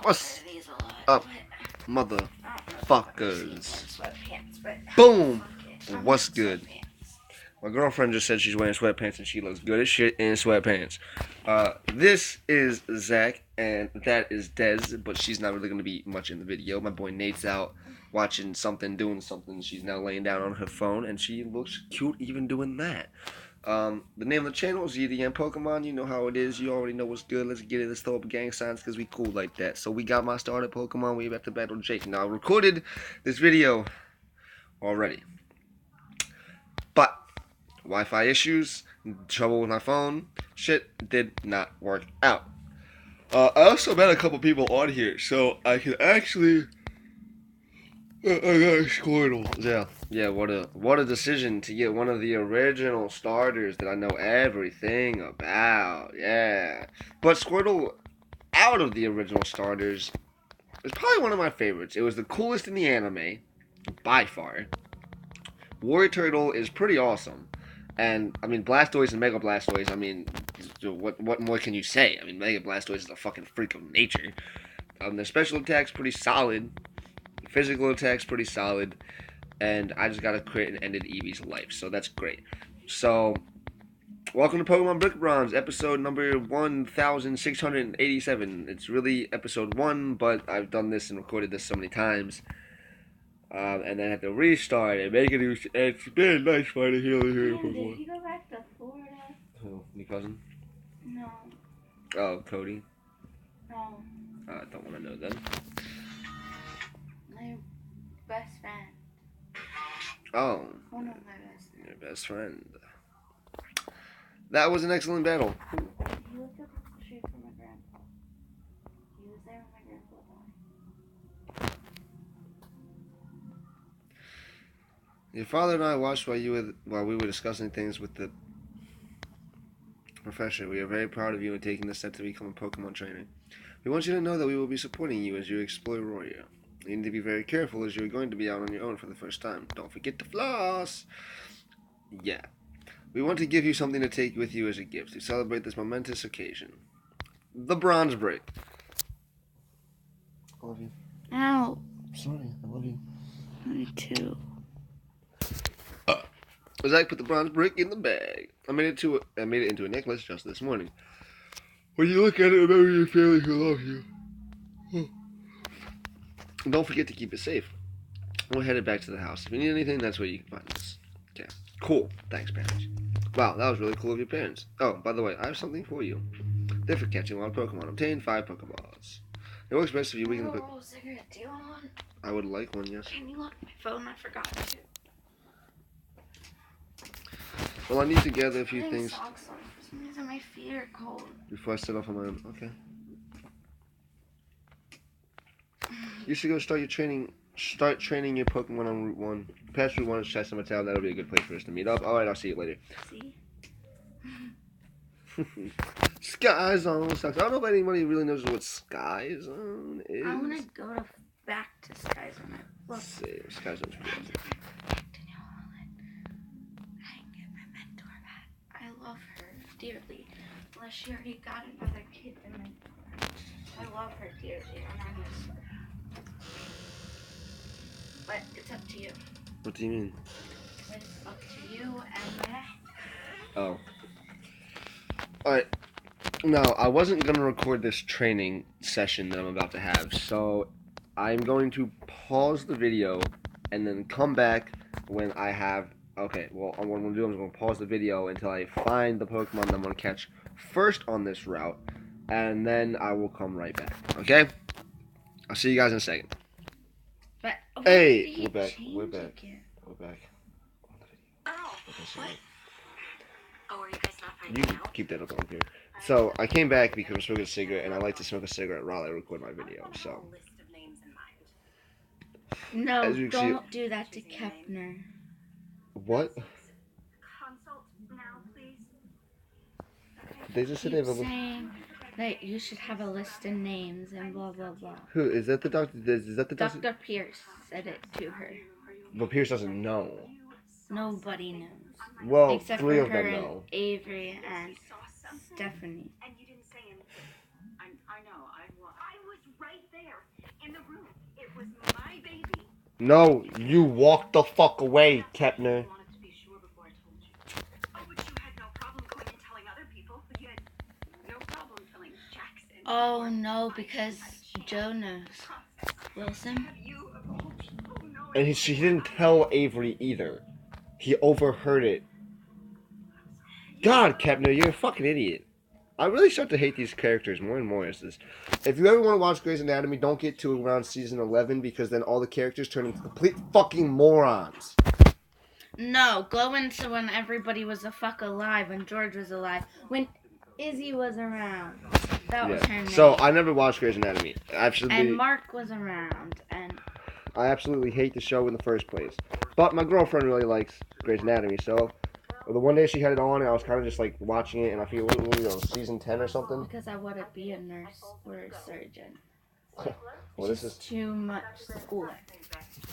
What's up, motherfuckers? Boom! What's good? My girlfriend just said she's wearing sweatpants and she looks good as shit in sweatpants. This is Zach and that is Dez, but she's not really going to be much in the video. My boy Nate's out watching something, doing something. She's now laying down on her phone and she looks cute even doing that. The name of the channel is EDM Pokemon. You know how it is. You already know what's good. Let's get it. Let's throw up gang signs because we cool like that. So we got my starter Pokemon. We about to battle Jake. Now I recorded this video already, but Wi-Fi issues, trouble with my phone, shit did not work out. I also met a couple people on here, so I can actually. I got Squirtle. Yeah. What a decision to get one of the original starters that I know everything about. Yeah, but Squirtle, out of the original starters, is probably one of my favorites. It was the coolest in the anime, by far. Warrior Turtle is pretty awesome. And, I mean, Blastoise and Mega Blastoise, I mean, what more can you say? I mean, Mega Blastoise is a fucking freak of nature. Their special attack's pretty solid. Physical attack's pretty solid. And I just got a crit and ended Eevee's life, so that's great. So, welcome to Pokemon Brick Bronze, episode number 1687. It's really episode 1, but I've done this and recorded this so many times. And then I have to restart and make it. It's been nice finding here. Did he go back to Florida? Who? Your cousin? No. Oh, Cody? No. I don't want to know then. My best friend. Oh. One of my best friends. Your best friend. That was an excellent battle. He looked up the street from my grandpa. He was there when my grandpa died. Your father and I watched while we were discussing things with the professor. We are very proud of you in taking the step to become a Pokemon trainer. We want you to know that we will be supporting you as you explore Roria. You need to be very careful as you are going to be out on your own for the first time. Don't forget to floss! Yeah. We want to give you something to take with you as a gift to celebrate this momentous occasion. The Bronze Break. I love you. Ow. Sorry, I love you. Me too. Zach put the bronze brick in the bag. I made it into a necklace just this morning. When you look at it, remember your family who loves you. And don't forget to keep it safe. We're headed back to the house. If you need anything, that's where you can find us. Okay. Cool. Thanks, parents. Wow, that was really cool of your parents. Oh, by the way, I have something for you. They're for catching wild Pokemon. Obtain 5 Pokeballs. It works best if you weaken the roll a cigarette. Do you want one? I would like one, yes. Can you lock my phone? I forgot to. Well, I need to gather a few things. Socks on. For some reason, my feet are cold. Before I set off on my own. Okay. You should go start training your Pokemon on Route 1. Past Route 1 is Chestnut Town. That'll be a good place for us to meet up. Alright, I'll see you later. See? Sky Zone sucks. I don't know if anybody really knows what Sky Zone is. I want to go back to Sky Zone. Let's see. Sky Zone's pretty awesome. I love her dearly. Unless she already got another kid to mentor. I love her dearly and I miss her. But it's up to you. What do you mean? It's up to you and me. Oh. Alright. Now, I wasn't going to record this training session that I'm about to have, so I'm going to pause the video and then come back when I have... Okay, well, what I'm going to do is I'm going to pause the video until I find the Pokemon that I'm going to catch first on this route, and then I will come right back, okay? I'll see you guys in a second. But, hey! We're back. We're back. On the video. Oh, what? Oh, are you guys not You finding out? keep that up on here. So, I came back because I'm smoking a cigarette, and I like to smoke a cigarette while I record my video, so... List of names in mind. No, As you can see- don't do that to Kepner. What? Consult now, please. They just said they Keep have a... saying that you should have a list of names and blah blah blah. Who? Is that the doctor? Is that the doctor? Dr. Pierce said it to her. But Pierce doesn't know. Nobody knows. Well, Except 3 for of her them and know. Avery and Stephanie. And you didn't say anything. I know. I was right there in the room. It was my baby. No, you walked the fuck away, Kepner. I wanted to be sure before I told you. Oh, but you had no problem going and telling other people. But you had no problem telling Jackson. Oh no, because Joe knows. Wilson? And she didn't tell Avery either. He overheard it. God, Kepner, you're a fucking idiot. I really start to hate these characters more and more as this. If you ever want to watch Grey's Anatomy, don't get to around season 11 because then all the characters turn into complete fucking morons. No, go into when everybody was the fuck alive, when George was alive, when Izzy was around. That was her name. So I never watched Grey's Anatomy. And Mark was around, and I absolutely hate the show in the first place. But my girlfriend really likes Grey's Anatomy, so the one day she had it on, and I was kind of just like watching it, and I feel season 10 or something. Because I want to be a nurse or a surgeon. Well, this is too much school.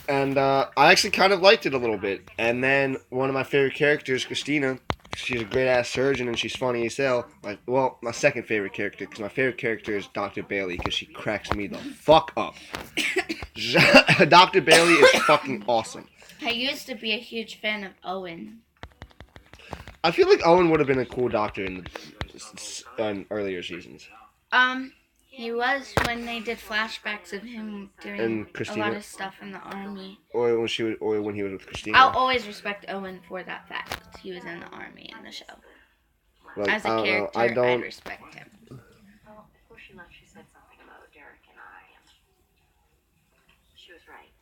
And I actually kind of liked it a little bit. And then one of my favorite characters, Christina, she's a great ass surgeon and she's funny as hell. Well, my second favorite character, because my favorite character is Dr. Bailey, because she cracks me the fuck up. Dr. Bailey is fucking awesome. I used to be a huge fan of Owen. I feel like Owen would have been a cool doctor in earlier seasons. He was when they did flashbacks of him doing a lot of stuff in the army. Or when he was with Christina. I'll always respect Owen for that fact. He was in the army in the show. As a character, I respect him. Well, before she left, she said something about Derek and I. She was right.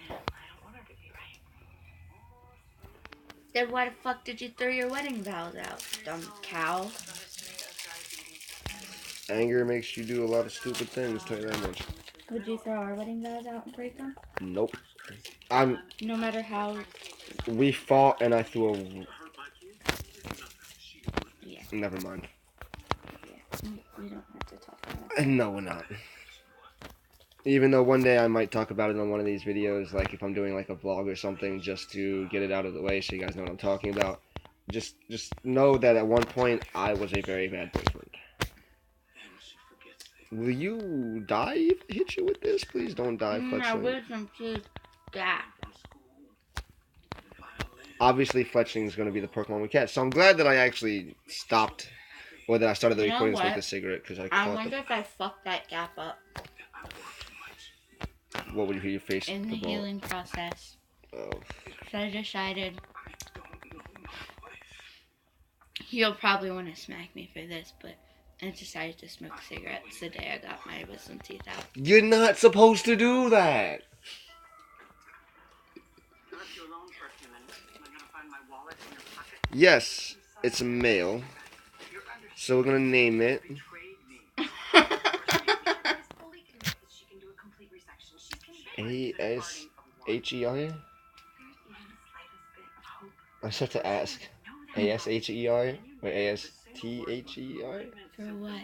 And I don't want her to be right. Then why the fuck did you throw your wedding vows out, dumb cow? Anger makes you do a lot of stupid things, tell you that much. Would you throw our wedding vows out and break them? Nope. No matter how... We fought and I threw a... Yeah. Never mind. Yeah. We don't have to talk about it. No, we're not. Even though one day I might talk about it on one of these videos, like if I'm doing like a vlog or something, just to get it out of the way so you guys know what I'm talking about. Just know that at one point I was a very bad boyfriend. Will you die if I hit you with this? Please don't die, Fletchling. I wish him to die. Obviously, Fletchling is going to be the Pokemon we catch. So I'm glad that I actually stopped, or that I started the recording with the cigarette, because I wonder if I fucked that gap up. What would you hear your face? In the healing process. Oh. So I decided he'll probably want to smack me for this, but I decided to smoke cigarettes the day I got my wisdom teeth out. You're not supposed to do that. Yes, it's a male. So we're gonna name it. A-S-H-E-R? I just have to ask. A-S-H-E-R? Or A-S-T-H-E-R? For what?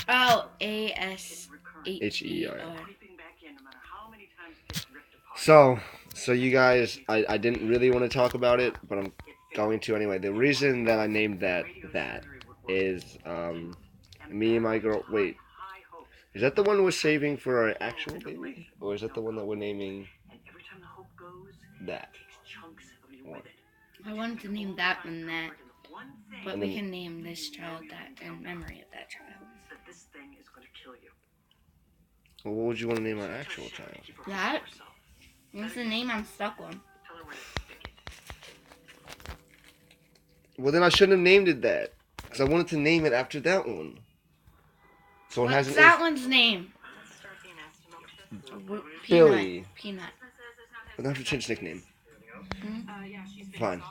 Oh, A-S-H-E-R. So you guys, I didn't really want to talk about it, but I'm going to anyway. The reason that I named that is, me and my girl, wait. Is that the one we're saving for our actual baby? Or is that the one that we're naming that one? I wanted to name that one that, but we can name this child that in memory of that child. Well, what would you want to name our actual child? That? That's the name I'm stuck on. Well, then I shouldn't have named it that. Because I wanted to name it after that one. So it What's that one's name? Billy. Peanut. I'm going to have to change nickname. Fine.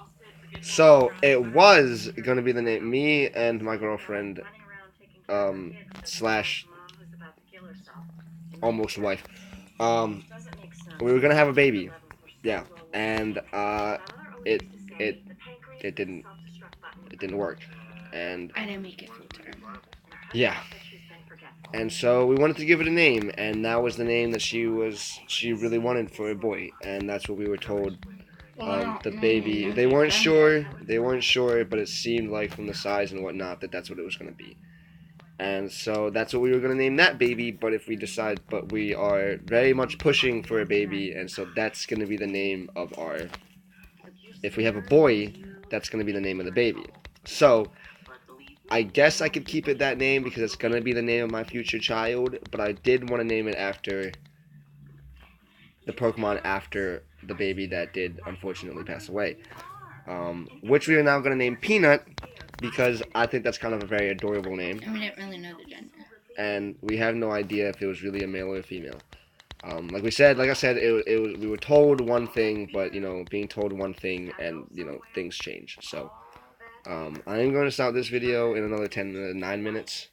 So, it was going to be the name, me and my girlfriend, slash almost wife, we were going to have a baby. Yeah. And, it didn't work. And I didn't make it full term. Yeah. And so we wanted to give it a name, and that was the name that she really wanted for a boy, and that's what we were told. The baby, they weren't sure, but it seemed like from the size and whatnot that that's what it was going to be. And so that's what we were gonna name that baby. But we are very much pushing for a baby, and so that's gonna be the name of our. If we have a boy, that's gonna be the name of the baby. So I guess I could keep it that name because it's gonna be the name of my future child. But I did want to name it after the Pokemon after the baby that did unfortunately pass away. Which we are now gonna name Peanut because I think that's kind of a very adorable name. And we didn't really know the gender. And we have no idea if it was really a male or a female. Like I said, it was we were told one thing, but being told one thing, and things change. So I am going to stop this video in another 9 minutes,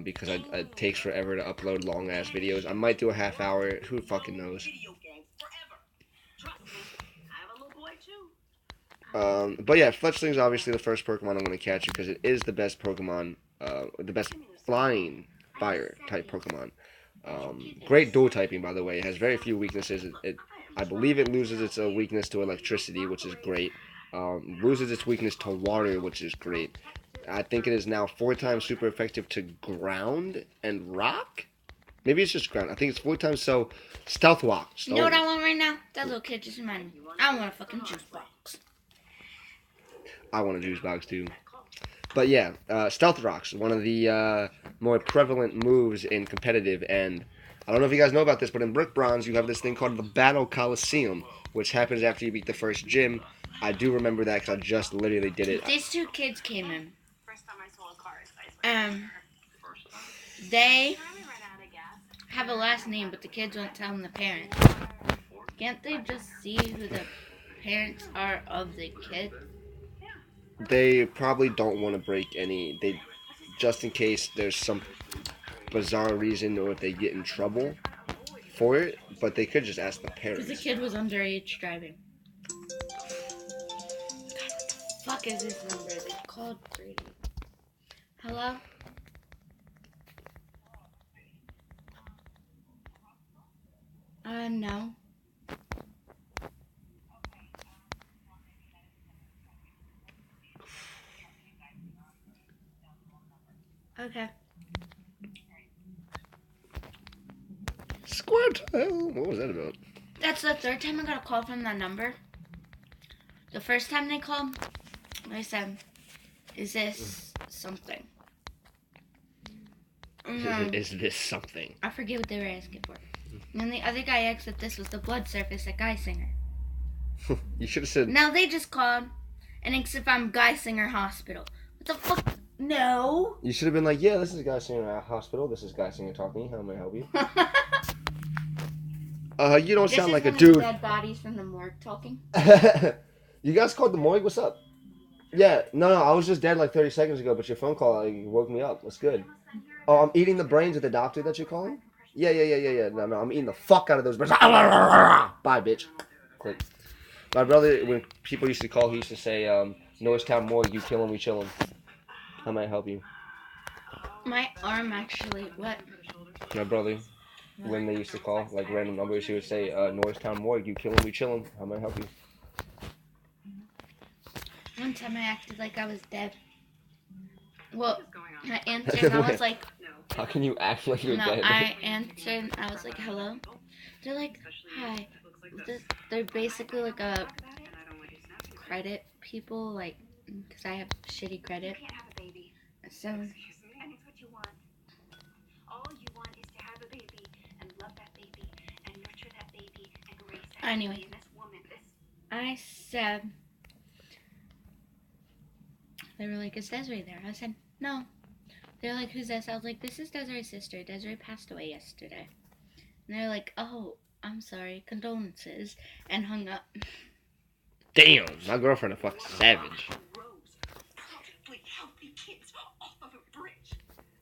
because it takes forever to upload long ass videos. I might do a half hour. Who fucking knows? But yeah, Fletchling's obviously the first Pokemon I'm going to catch because it is the best Pokemon, the best flying fire type Pokemon. Great dual typing, by the way. It has very few weaknesses. I believe it loses its weakness to electricity, which is great. Loses its weakness to water, which is great. I think it is now 4 times super effective to ground and rock. Maybe it's just ground. I think it's 4 times so. Stealth Walk. You know what I want right now? That little kid just reminded me. I want a fucking juice box. I want a juice box too. But yeah, Stealth Rock's one of the more prevalent moves in competitive, and I don't know if you guys know about this, but in Brick Bronze you have this thing called the Battle Coliseum, which happens after you beat the first gym. I do remember that because I just literally did it. These 2 kids came in. They have a last name, but the kids won't tell them the parents. Can't they just see who the parents are of the kid? They probably don't want to break any. Just in case there's some bizarre reason or if they get in trouble for it, but they could just ask the parents. Because the kid was underage driving. God, what the fuck is this number? They called Brady. Hello? No. Okay. Squirtle! What was that about? That's the 3rd time I got a call from that number. The first time they called, they said, "Is this something?" Is this something? I forget what they were asking for. And then the other guy asked if this was the blood surface at Guy Singer. You should have said. Now they just called and asked if I'm Guy Singer Hospital. What the fuck? No. You should have been like, yeah, this is Guy Singer Hospital. This is Guy Singer talking. How may I help you? You don't sound like a dude. Dead bodies from the morgue talking. You guys called the morgue? What's up? Yeah, no, I was just dead like 30 seconds ago, but your phone call woke me up. What's good? Oh, I'm eating the brains of the doctor that you're calling? Yeah. No, I'm eating the fuck out of those brains. Bye, bitch. Click. My brother, when people used to call, he used to say, Norristown Morgue, you kill him, we chill him. How may I help you? My arm actually, what? My brother, when they used to call, like random numbers, he would say, Norristown Morgue, you kill him, we chill him. How may I help you? One time I acted like I was dead. Well, I answered and I was like... How can you act like you're dead? No, I answered and I was like, hello? They're like, hi. They're basically like a credit people, like, because I have shitty credit. So... And it's what you want. All you want is to have a baby and love that baby and nurture that baby and raise that Anyway, baby. This woman, I said... They were like, is Desiree there? I said, no. They're like, who's this? I was like, this is Desiree's sister. Desiree passed away yesterday. And they're like, oh, I'm sorry. Condolences. And hung up. Damn, my girlfriend a fucking savage. perfectly healthy kids off of a bridge.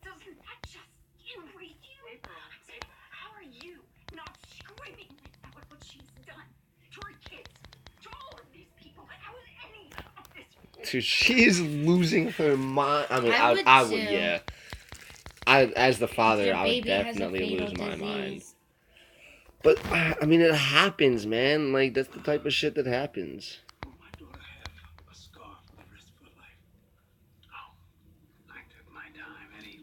Doesn't that just enrage you? How are you not screaming at what she's done to her kids, to all of these people? How is any of this? Dude, she is losing her mind. I mean, I would would, too. yeah. As the father, Your I would baby has a definitely fatal lose my mind. disease. But, I mean, it happens, man. Like, that's the type of shit that happens. My daughter have a scar for the rest of her life. Oh, I took my time, Eddie.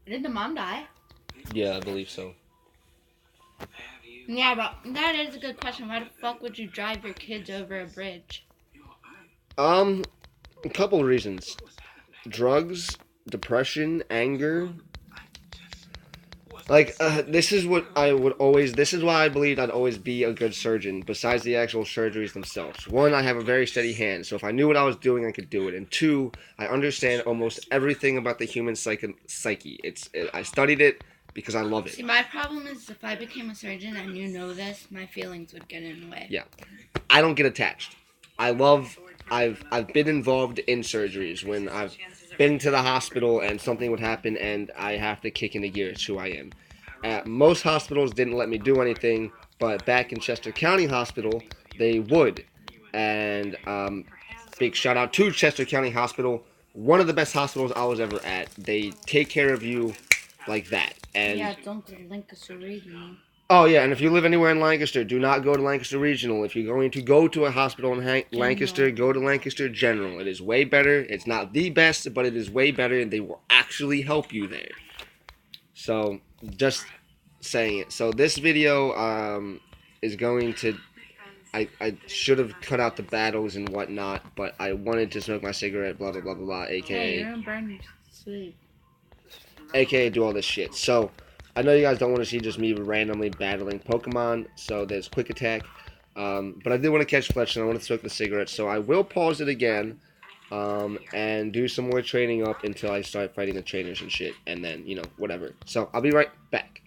Did the mom die? Yeah, I believe so. Yeah, but that is a good question. Why the fuck would you drive your kids over a bridge? A couple of reasons. Drugs, depression, anger. Like, this is what I would always. This is why I believed I'd always be a good surgeon. Besides the actual surgeries themselves, one, I have a very steady hand, so if I knew what I was doing, I could do it. And two, I understand almost everything about the human psyche. I studied it because I love it. See, my problem is if I became a surgeon and you know this, my feelings would get in the way. Yeah, I don't get attached. I've been involved in surgeries when I've been to the hospital and something would happen and I have to kick into gear. It's who I am. Most hospitals didn't let me do anything, but back in Chester County Hospital, they would. And big shout out to Chester County Hospital, one of the best hospitals I was ever at. They take care of you like that. And yeah, don't go to Lancaster Regional. oh yeah, and if you live anywhere in Lancaster, do not go to Lancaster Regional. If you're going to go to a hospital in Lancaster, go to Lancaster General. It is way better. It's not the best, but it is way better, and they will actually help you there. So, just saying it. So this video is going to... I should have cut out the battles and whatnot, but I wanted to smoke my cigarette, blah, blah, blah, blah, blah, Hey, a.k.a. you're gonna burn your sleep. a.k.a. do all this shit. So, I know you guys don't want to see just me randomly battling Pokemon, so there's Quick Attack. But I did want to catch Fletch, and I want to smoke the cigarette, so I will pause it again and do some more training up until I start fighting the trainers and shit, and then, you know, whatever. So, I'll be right back.